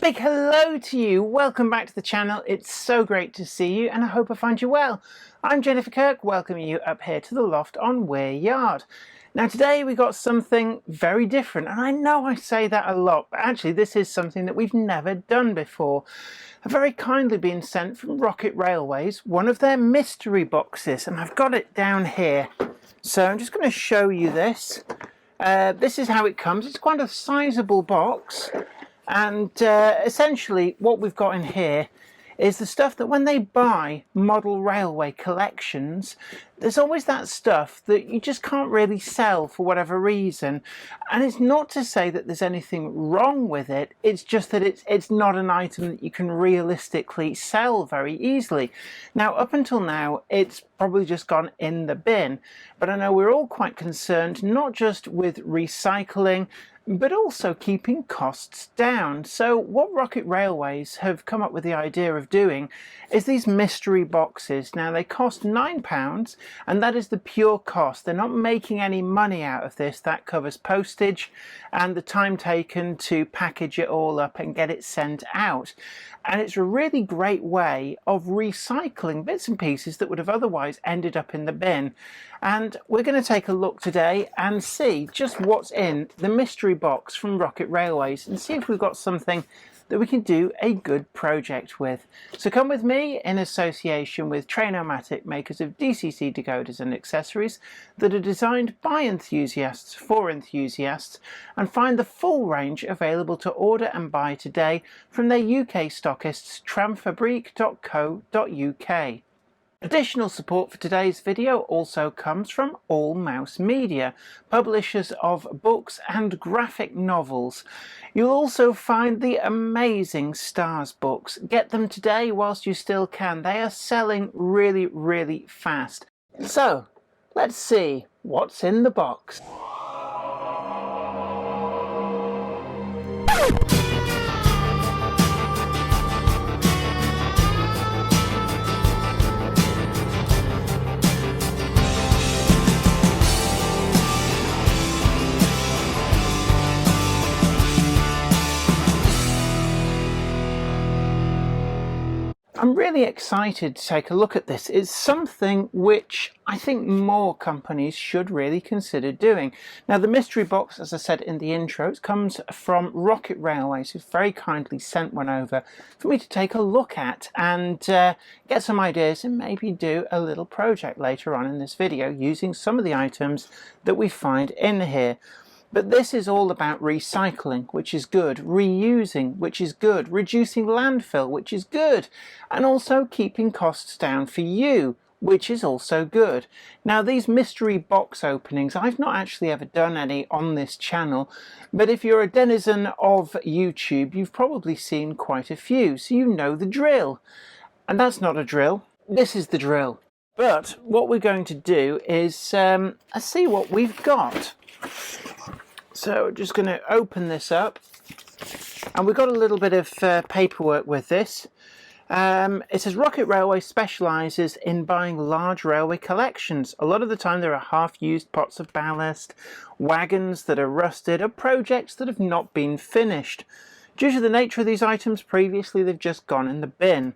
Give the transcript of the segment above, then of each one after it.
big hello to you. Welcome back to the channel. It's so great to see you and I hope I find you well. I'm Jennifer Kirk, welcoming you up here to the loft on Weir Yard. Now today we got something very different, and I know I say that a lot, but actually this is something that we've never done before. I've very kindly been sent from Rocket Railways one of their mystery boxes, and I've got it down here. So I'm just going to show you this. This is how it comes. It's quite a sizable box. And essentially what we've got in here is the stuff that when they buy model railway collections, there's always that stuff that you just can't really sell for whatever reason. And it's not to say that there's anything wrong with it, it's just that it's not an item that you can realistically sell very easily. Now, up until now, it's probably just gone in the bin, but I know we're all quite concerned, not just with recycling, but also keeping costs down. So what Rocket Railways have come up with the idea of doing is these mystery boxes. Now they cost £9, and that is the pure cost. They're not making any money out of this. That covers postage and the time taken to package it all up and get it sent out. And it's a really great way of recycling bits and pieces that would have otherwise ended up in the bin. And we're going to take a look today and see just what's in the mystery box from Rocket Railways and see if we've got something that we can do a good project with. So come with me in association with Train-O-Matic, makers of DCC decoders and accessories that are designed by enthusiasts for enthusiasts, and find the full range available to order and buy today from their UK stockists tramfabrique.co.uk. Additional support for today's video also comes from All Mouse Media, publishers of books and graphic novels. You'll also find the amazing Stars books. Get them today whilst you still can. They are selling really, really fast. So, let's see what's in the box. I'm really excited to take a look at this. It's something which I think more companies should really consider doing. Now, the mystery box, as I said in the intro, it comes from Rocket Railways, who've very kindly sent one over for me to take a look at and get some ideas and maybe do a little project later on in this video using some of the items that we find in here. But this is all about recycling, which is good, reusing, which is good, reducing landfill, which is good, and also keeping costs down for you, which is also good. Now, these mystery box openings, I've not actually ever done any on this channel, but if you're a denizen of YouTube, you've probably seen quite a few, so you know the drill. And that's not a drill, this is the drill. But what we're going to do is see what we've got. So just going to open this up, and we've got a little bit of paperwork with this. It says Rocket Railway specialises in buying large railway collections. A lot of the time there are half-used pots of ballast, wagons that are rusted, or projects that have not been finished. Due to the nature of these items, previously they've just gone in the bin.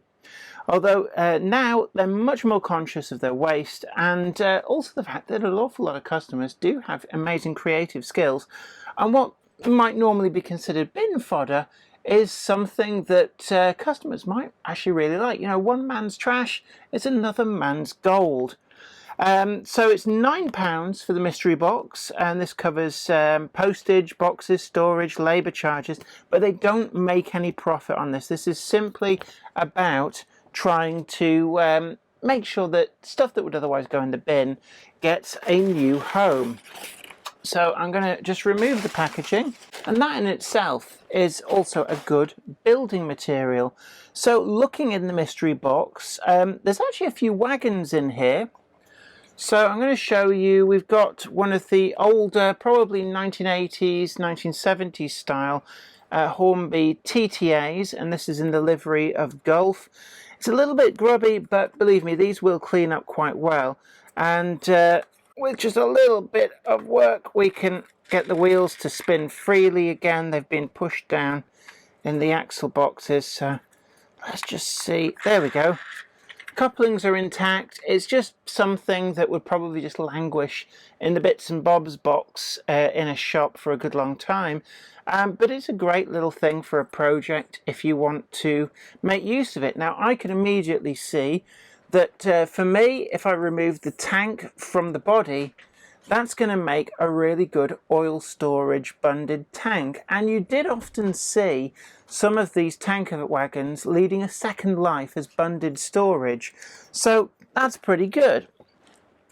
Although now they're much more conscious of their waste, and also the fact that an awful lot of customers do have amazing creative skills, and what might normally be considered bin fodder is something that customers might actually really like. You know, one man's trash is another man's gold. So it's £9 for the mystery box, and this covers postage, boxes, storage, labour charges, but they don't make any profit on this. This is simply about trying to make sure that stuff that would otherwise go in the bin gets a new home. So I'm going to just remove the packaging, and that in itself is also a good building material. So looking in the mystery box, there's actually a few wagons in here. So I'm going to show you, we've got one of the older, probably 1980s, 1970s style Hornby TTAs, and this is in the livery of Gulf. It's a little bit grubby, but believe me, these will clean up quite well. And with just a little bit of work, we can get the wheels to spin freely again. They've been pushed down in the axle boxes. So let's just see. There we go. Couplings are intact. It's just something that would probably just languish in the bits and bobs box in a shop for a good long time. But it's a great little thing for a project if you want to make use of it. Now, I can immediately see that for me, if I remove the tank from the body, that's going to make a really good oil storage bunded tank. And you did often see some of these tanker wagons leading a second life as bunded storage. So that's pretty good.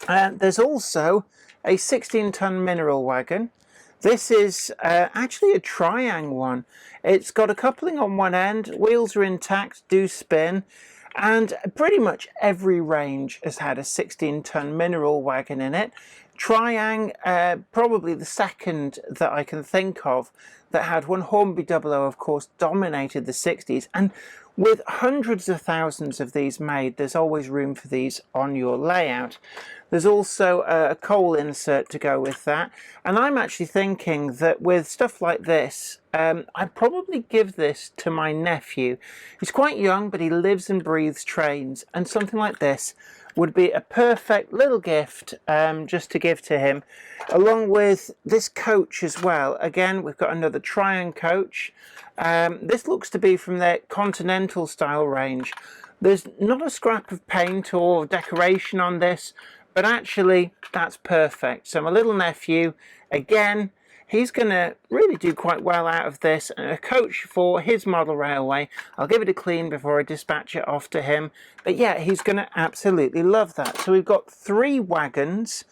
There's also a 16-ton mineral wagon. This is actually a Triang one. It's got a coupling on one end, wheels are intact, do spin, and pretty much every range has had a 16-ton mineral wagon in it. Triang, probably the second that I can think of that had one. Hornby 00, of course, dominated the 60s. And with hundreds of thousands of these made, there's always room for these on your layout. There's also a coal insert to go with that. And I'm actually thinking that with stuff like this, I'd probably give this to my nephew. He's quite young, but he lives and breathes trains. And something like this would be a perfect little gift just to give to him, along with this coach as well. Again, we've got another Triang coach. This looks to be from their Continental style range. There's not a scrap of paint or decoration on this, but actually that's perfect. So my little nephew, again, he's going to really do quite well out of this. And a coach for his model railway. I'll give it a clean before I dispatch it off to him. But yeah, he's going to absolutely love that. So we've got 3 wagons.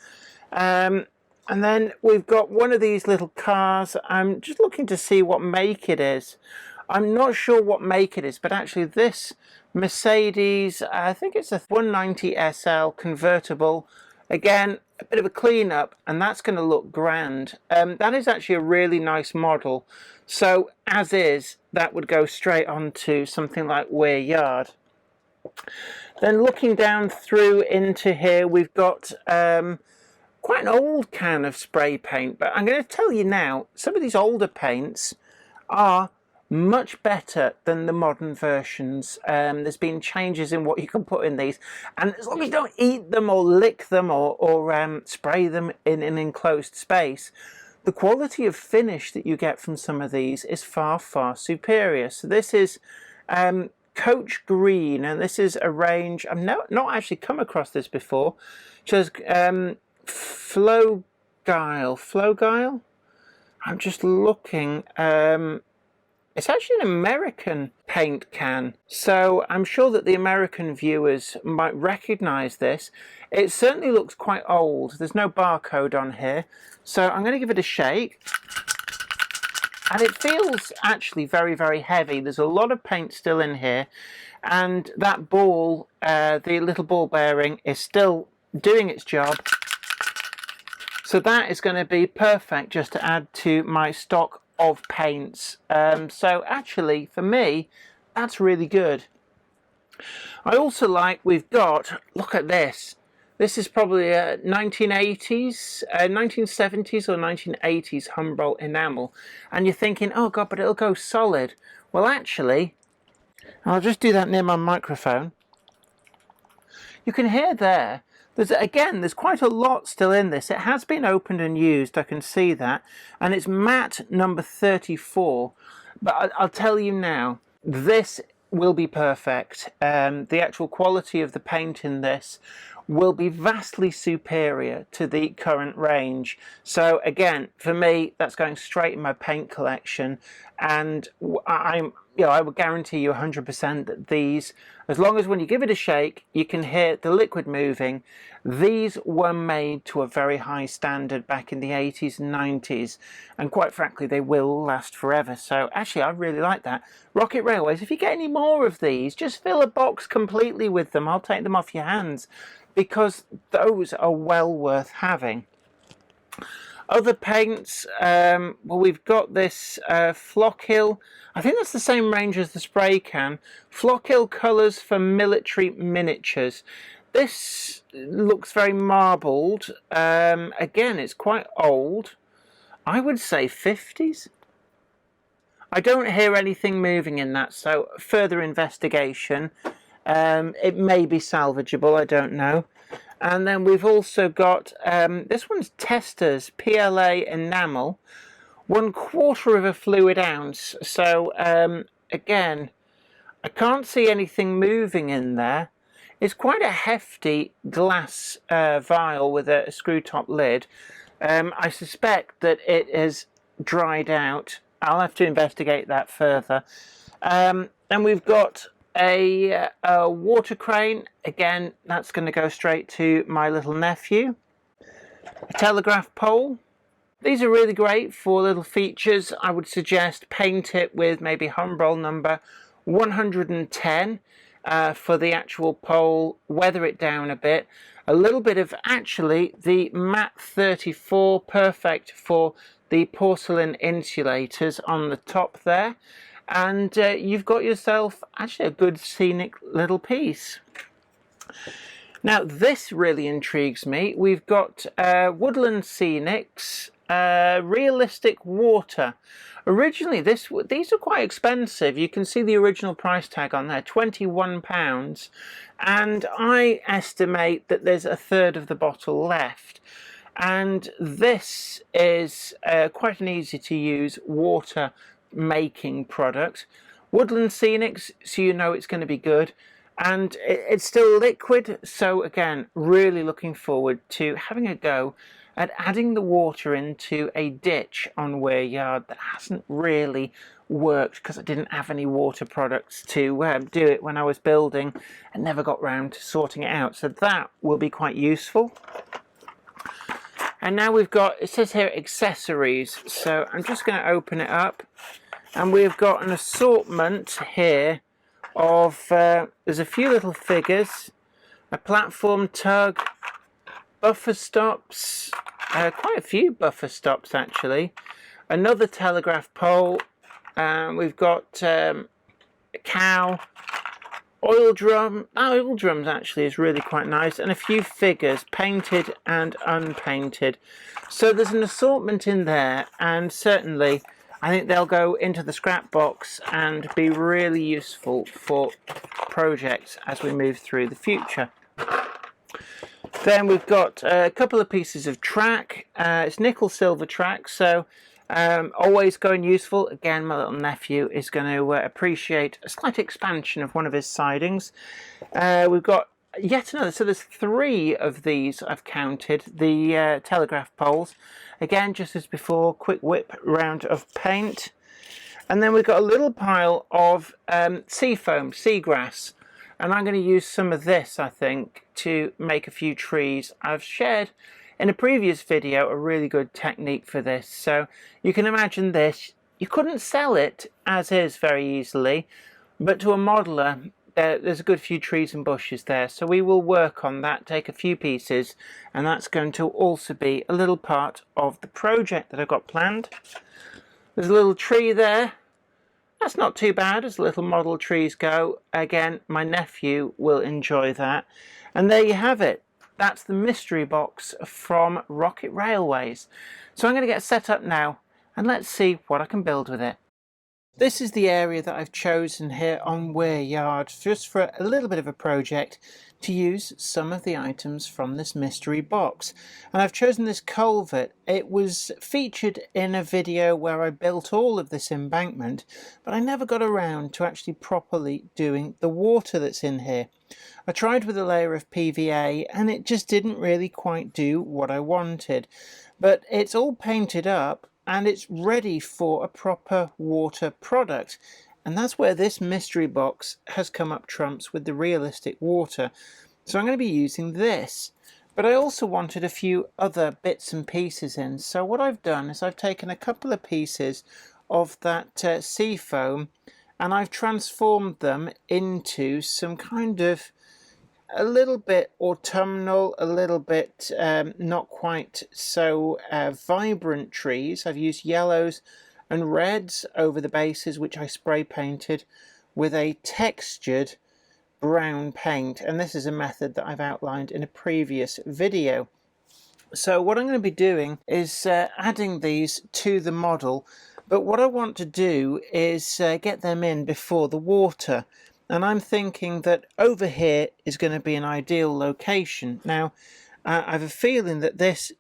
And then we've got one of these little cars. I'm just looking to see what make it is. I'm not sure what make it is, but actually this Mercedes, I think it's a 190 SL convertible. Again, a bit of a clean-up, and that's going to look grand. That is actually a really nice model. So, as is, that would go straight onto something like Weir Yard. Then looking down through into here, we've got quite an old can of spray paint. But I'm going to tell you now, some of these older paints are much better than the modern versions. There's been changes in what you can put in these, and as long as you don't eat them or lick them or spray them in an enclosed space, the quality of finish that you get from some of these is far, far superior. So this is Coach Green, and this is a range, I've not actually come across this before. It says Flowguile. I'm just looking. It's actually an American paint can, so I'm sure that the American viewers might recognise this. It certainly looks quite old. There's no barcode on here, so I'm going to give it a shake. And it feels actually very, very heavy. There's a lot of paint still in here, and that ball, the little ball bearing, is still doing its job. So that is going to be perfect just to add to my stock of paints. So actually, for me, that's really good. I also like, we've got, look at this. This is probably a 1980s, 1970s or 1980s Humboldt enamel. And you're thinking, oh God, but it'll go solid. Well, actually, I'll just do that near my microphone. You can hear there, there's quite a lot still in this. It has been opened and used, I can see that. And it's matte number 34. But I'll tell you now, this will be perfect. The actual quality of the paint in this will be vastly superior to the current range. So again, for me, that's going straight in my paint collection. And I would guarantee you 100% that these, as long as when you give it a shake, you can hear the liquid moving, these were made to a very high standard back in the 80s and 90s. And quite frankly, they will last forever. So actually, I really like that. Rocket Railways, if you get any more of these, just fill a box completely with them. I'll take them off your hands, because those are well worth having. Other paints, well, we've got this Flockhill. I think that's the same range as the spray can. Flockhill Colours for Military Miniatures. This looks very marbled. Again, it's quite old. I would say 50s. I don't hear anything moving in that, so further investigation. It may be salvageable, I don't know. And then we've also got, this one's Testers PLA enamel, 1/4 of a fluid ounce. So again, I can't see anything moving in there. It's quite a hefty glass vial with a screw top lid. I suspect that it has dried out. I'll have to investigate that further. And we've got a water crane. Again, that's going to go straight to my little nephew. A telegraph pole. These are really great for little features. I would suggest paint it with maybe Humbrol number 110 for the actual pole. Weather it down a bit. A little bit of actually the matte 34, perfect for the porcelain insulators on the top there. And you've got yourself actually a good scenic little piece. Now this really intrigues me. We've got Woodland Scenics realistic water. Originally these are quite expensive. You can see the original price tag on there, £21, and I estimate that there's a third of the bottle left. And this is quite an easy to use water making product. Woodland Scenics, so you know it's going to be good. And it's still liquid, so again, really looking forward to having a go at adding the water into a ditch on Weir Yard that hasn't really worked because I didn't have any water products to do it when I was building and never got round to sorting it out. So that will be quite useful. And now we've got, it says here accessories, so I'm just going to open it up, and we've got an assortment here of, there's a few little figures, a platform tug, buffer stops, quite a few buffer stops actually, another telegraph pole, we've got a cow, oil drum. Oil drums actually is really quite nice, and a few figures, painted and unpainted. So there's an assortment in there, and certainly I think they'll go into the scrap box and be really useful for projects as we move through the future. Then we've got a couple of pieces of track. It's nickel silver track, so always going useful. Again, my little nephew is going to appreciate a slight expansion of one of his sidings. We've got yet another, so there's 3 of these I've counted, the telegraph poles. Again, just as before, quick whip round of paint. And then we've got a little pile of sea foam, seagrass. And I'm going to use some of this, I think, to make a few trees. I've shared in a previous video a really good technique for this. So you can imagine this. You couldn't sell it as is very easily, but to a modeller, there's a good few trees and bushes there. So we will work on that, take a few pieces, and that's going to also be a little part of the project that I've got planned. There's a little tree there. That's not too bad as little model trees go. Again, my nephew will enjoy that. And there you have it. That's the mystery box from Rocket Railways. So I'm going to get set up now and let's see what I can build with it. This is the area that I've chosen here on Weir Yard just for a little bit of a project to use some of the items from this mystery box. And I've chosen this culvert. It was featured in a video where I built all of this embankment, but I never got around to actually properly doing the water that's in here. I tried with a layer of PVA and it just didn't really quite do what I wanted. But it's all painted up and it's ready for a proper water product. And that's where this mystery box has come up trumps with the realistic water. So I'm going to be using this. But I also wanted a few other bits and pieces in. So what I've done is I've taken a couple of pieces of that sea foam and I've transformed them into some kind of a little bit autumnal, a little bit not quite so vibrant trees. I've used yellows and reds over the bases, which I spray painted with a textured brown paint, and this is a method that I've outlined in a previous video. So what I'm going to be doing is adding these to the model, But what I want to do is get them in before the water. And I'm thinking that over here is going to be an ideal location. Now, I have a feeling that this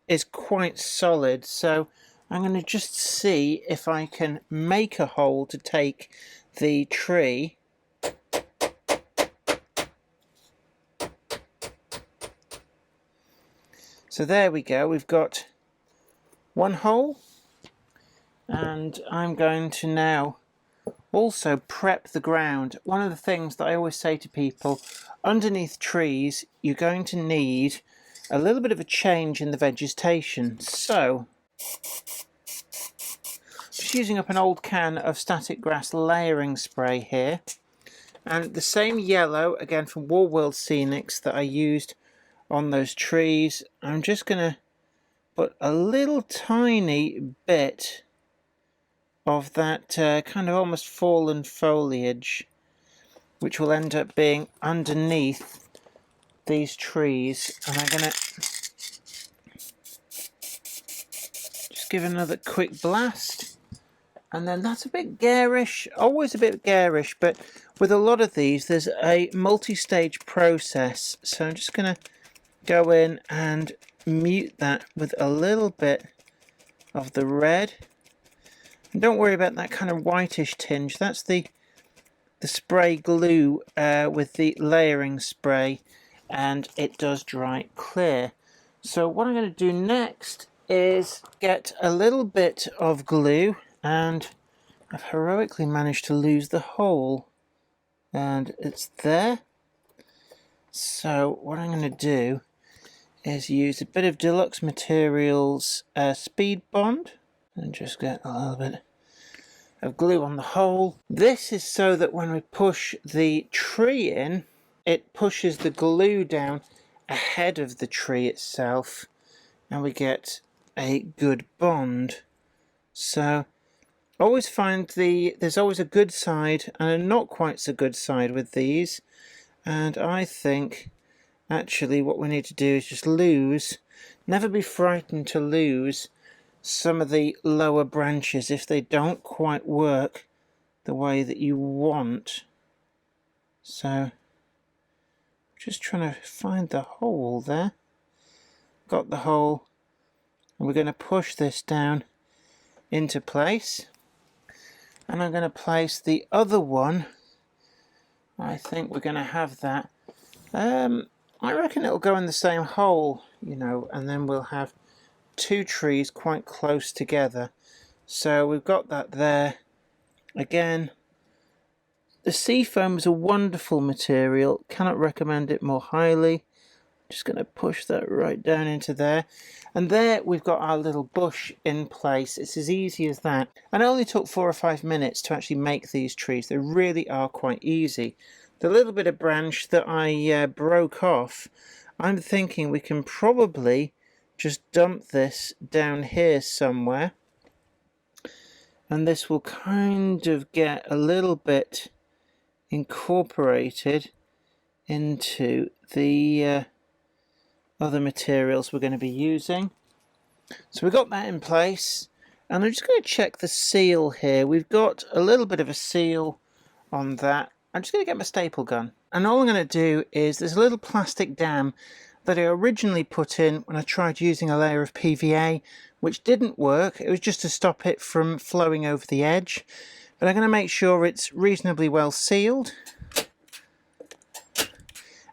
is quite solid, so I'm going to just see if I can make a hole to take the tree. So there we go, we've got one hole, and I'm going to now also prep the ground. One of the things that I always say to people, underneath trees you're going to need a little bit of a change in the vegetation. So just using up an old can of static grass layering spray here, and the same yellow again from War World Scenics that I used on those trees. I'm just going to put a little tiny bit of that kind of almost fallen foliage, which will end up being underneath these trees, and I'm going to just give another quick blast. And then that's a bit garish, always a bit garish, but with a lot of these there's a multi-stage process, so I'm just going to go in and mute that with a little bit of the red. And don't worry about that kind of whitish tinge, that's the spray glue with the layering spray, and it does dry clear. So what I'm going to do next is get a little bit of glue, and I've heroically managed to lose the hole, and it's there. So what I'm going to do is use a bit of Deluxe Materials Speed Bond and just get a little bit of glue on the hole. This is so that when we push the tree in, it pushes the glue down ahead of the tree itself, and we get a good bond. So always find there's always a good side and a not quite so good side with these, and I think actually what we need to do is just never be frightened to lose some of the lower branches if they don't quite work the way that you want. So just trying to find the hole there. Got the hole, and we're going to push this down into place, and I'm going to place the other one. I think we're going to have that, I reckon it'll go in the same hole, you know, and then we'll have two trees quite close together. So we've got that there. Again, the seafoam is a wonderful material, cannot recommend it more highly. Just going to push that right down into there, and there we've got our little bush in place. It's as easy as that, and it only took 4 or 5 minutes to actually make these trees. They really are quite easy. The little bit of branch that I broke off, I'm thinking we can probably just dump this down here somewhere, and this will kind of get a little bit incorporated into the other materials we're going to be using. So we've got that in place, and I'm just going to check the seal here. We've got a little bit of a seal on that. I'm just going to get my staple gun, and all I'm going to do is there's a little plastic dam that I originally put in when I tried using a layer of PVA, which didn't work. It was just to stop it from flowing over the edge, but I'm going to make sure it's reasonably well sealed,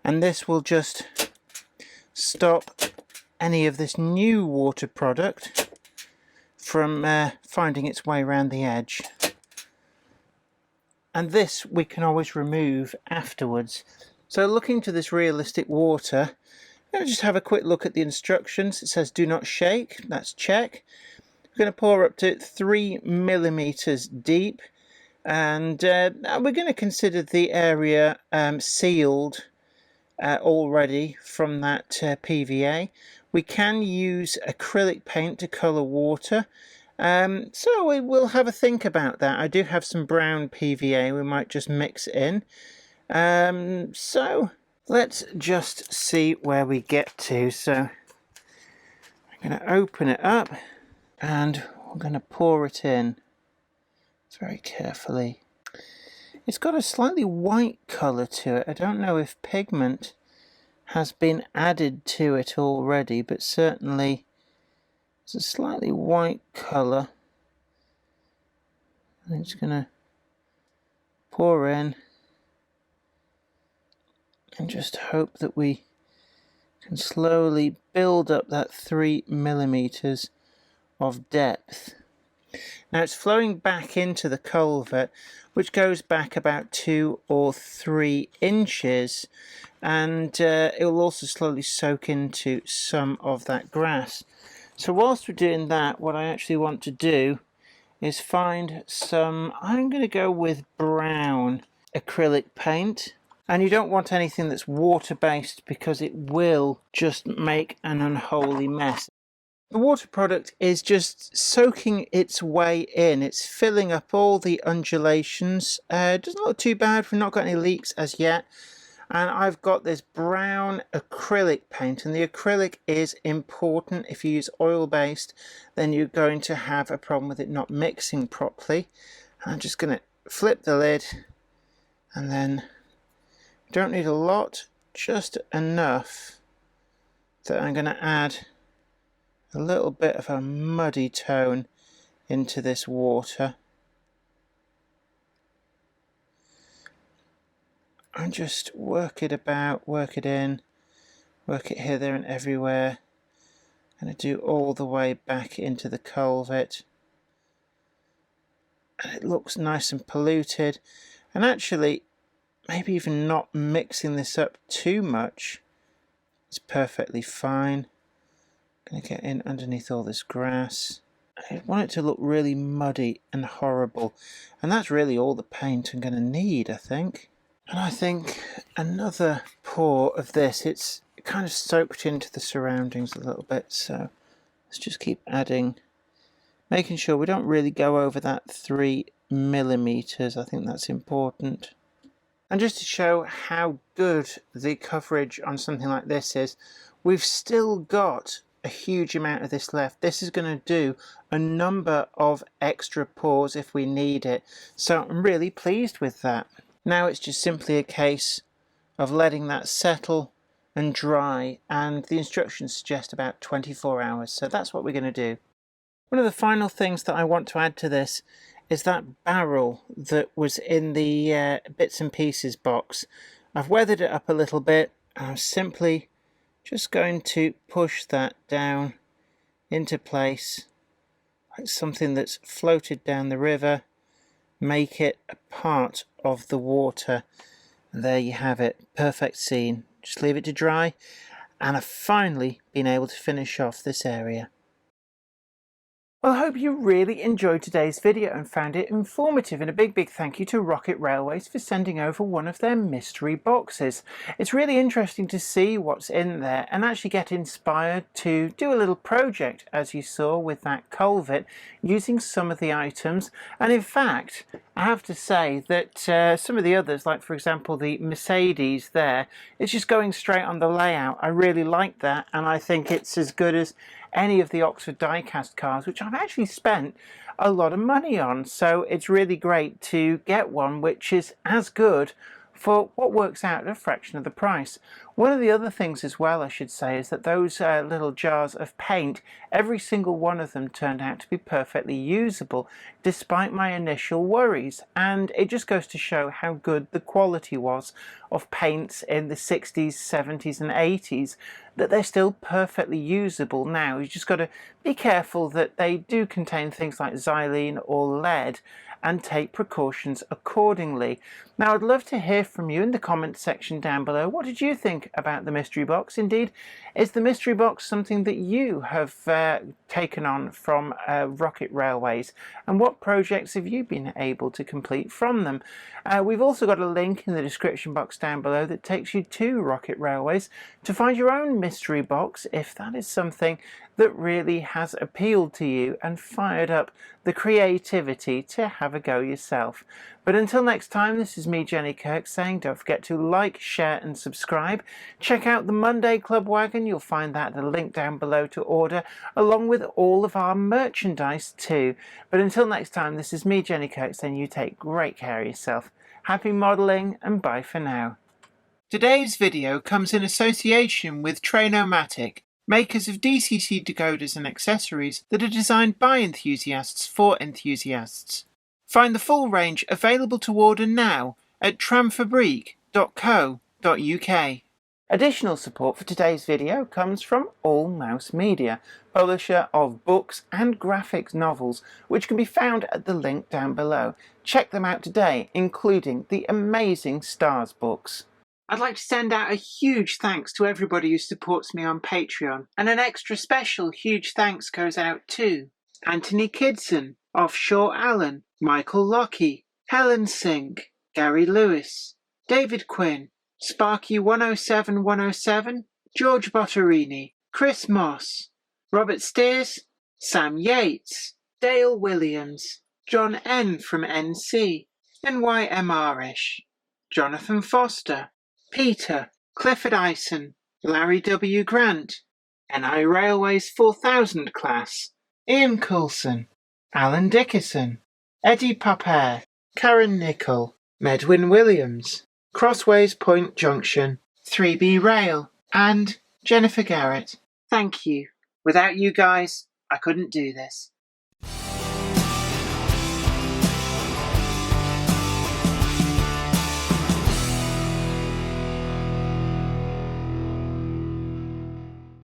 and this will just stop any of this new water product from finding its way around the edge. And this we can always remove afterwards. So looking to this realistic water, I'm going to just have a quick look at the instructions. It says do not shake, that's check. We're going to pour up to 3 millimeters deep, and we're going to consider the area sealed already from that PVA. We can use acrylic paint to colour water, so we will have a think about that. I do have some brown PVA, we might just mix it in. So let's just see where we get to. So I'm going to open it up, and I'm going to pour it in very carefully. It's got a slightly white colour to it. I don't know if pigment has been added to it already, but certainly it's a slightly white colour. I'm just going to pour in and just hope that we can slowly build up that 3 millimeters of depth. Now it's flowing back into the culvert, which goes back about 2 or 3 inches, and it will also slowly soak into some of that grass. So whilst we're doing that, what I actually want to do is find some, I'm going to go with brown acrylic paint. And you don't want anything that's water-based because it will just make an unholy mess. The water product is just soaking its way in. It's filling up all the undulations. It doesn't look too bad. We've not got any leaks as yet. And I've got this brown acrylic paint, and the acrylic is important. If you use oil-based, then you're going to have a problem with it not mixing properly. I'm just going to flip the lid, and then don't need a lot, just enough that I'm going to add a little bit of a muddy tone into this water. And just work it about, work it in, work it here, there and everywhere. I'm going to do all the way back into the culvert. And it looks nice and polluted. And actually, maybe even not mixing this up too much. It's perfectly fine. I'm going to get in underneath all this grass. I want it to look really muddy and horrible. And that's really all the paint I'm going to need, I think. And I think another pour of this, it's kind of soaked into the surroundings a little bit, so let's just keep adding, making sure we don't really go over that 3 millimeters. I think that's important. And just to show how good the coverage on something like this is, we've still got a huge amount of this left. This is going to do a number of extra pours if we need it, so I'm really pleased with that. Now it's just simply a case of letting that settle and dry, and the instructions suggest about 24 hours, so that's what we're going to do. One of the final things that I want to add to this is that barrel that was in the bits and pieces box. I've weathered it up a little bit, and I'm simply just going to push that down into place like something that's floated down the river. Make it a part of the water, and there you have it, perfect scene. Just leave it to dry, and I've finally been able to finish off this area. Well, I hope you really enjoyed today's video and found it informative, and a big thank you to Rocket Railways for sending over one of their mystery boxes. It's really interesting to see what's in there and actually get inspired to do a little project, as you saw with that culvert, using some of the items. And in fact, I have to say that some of the others, like for example the Mercedes there, it's just going straight on the layout. I really like that, and I think it's as good as any of the Oxford die-cast cars, which I've actually spent a lot of money on. So it's really great to get one which is as good for what works out at a fraction of the price. One of the other things as well, I should say, is that those little jars of paint, every single one of them turned out to be perfectly usable despite my initial worries, and it just goes to show how good the quality was of paints in the 60s, 70s and 80s, that they're still perfectly usable now. You just got to be careful that they do contain things like xylene or lead, and take precautions accordingly. Now, I'd love to hear from you in the comments section down below. What did you think about the mystery box? Indeed, is the mystery box something that you have taken on from Rocket Railways? And what projects have you been able to complete from them? We've also got a link in the description box down below that takes you to Rocket Railways to find your own mystery box, if that is something that really has appealed to you and fired up the creativity to have a go yourself. But until next time, this is me, Kirk, saying don't forget to like, share and subscribe, Check out the Monday Club wagon, you'll find that at the link down below to order, along with all of our merchandise too. But until next time, this is me, Jenny Kirk, saying you take great care of yourself. Happy modelling and bye for now. Today's video comes in association with Trainomatic, makers of DCT decoders and accessories that are designed by enthusiasts for enthusiasts. Find the full range available to order now at tramfabrique.co.uk. Additional support for today's video comes from All Mouse Media, publisher of books and graphics novels, which can be found at the link down below. Check them out today, including the amazing Stars books. I'd like to send out a huge thanks to everybody who supports me on Patreon, and an extra special huge thanks goes out to Anthony Kidson, Offshore Allen, Michael Lockie, Helen Sink, Gary Lewis, David Quinn, Sparky 107107, George Botterini, Chris Moss, Robert Steers, Sam Yates, Dale Williams, John N from NC, NYMRish, Jonathan Foster, Peter, Clifford Ison, Larry W. Grant, NI Railways 4000 class, Ian Coulson, Alan Dickerson, Eddie Papere, Karen Nichol, Medwin Williams, Crossways Point Junction, 3B Rail, and Jennifer Garrett. Thank you. Without you guys, I couldn't do this.